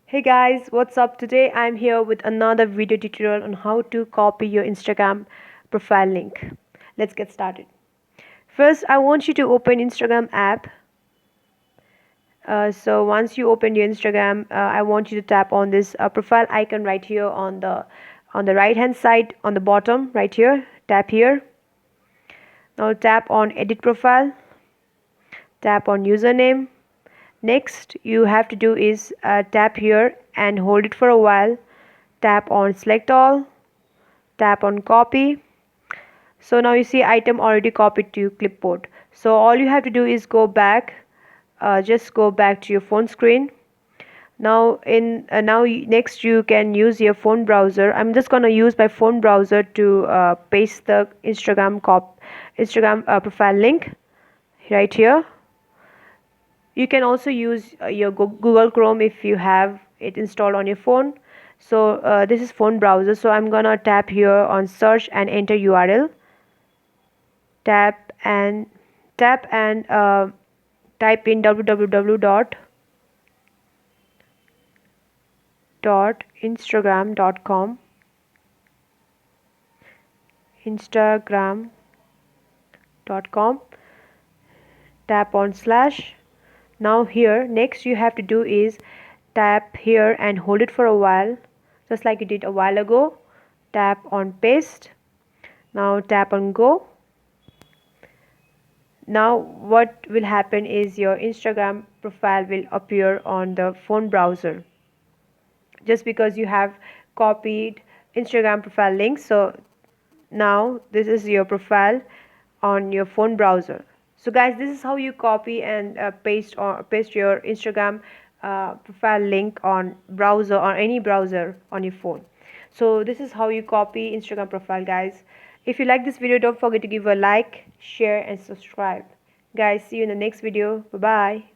Hey guys, what's up? Today I'm here with another video tutorial on how to copy your Instagram profile link. Let's get started. First, I want you to open Instagram app. So once you open your Instagram, I want you to tap on this profile icon right here on the right hand side on the bottom right here. Tap here. Now tap on edit profile. Tap on username. Next, you have to do is tap here and hold it for a while. Tap on select all. Tap on copy. So now you see item already copied to clipboard. So all you have to do is go back, just go back to your phone screen. Now next you can use your phone browser. I'm just gonna use my phone browser to paste the Instagram profile link right here. You can also use your Google Chrome if you have it installed on your phone. So this is phone browser. So I'm gonna tap here on search and enter URL. Tap and type in www.instagram.com. Instagram.com. Tap on slash. Now here next you have to do is tap here and hold it for a while, just like you did a while ago. Tap on paste. Now tap on go. Now what will happen is your Instagram profile will appear on the phone browser just because you have copied Instagram profile link. So now this is your profile on your phone browser. So guys, this is how you copy and paste your Instagram profile link on browser or any browser on your phone. So this is how you copy Instagram profile, guys. If you like this video, don't forget to give a like, share and subscribe. Guys, see you in the next video. Bye bye.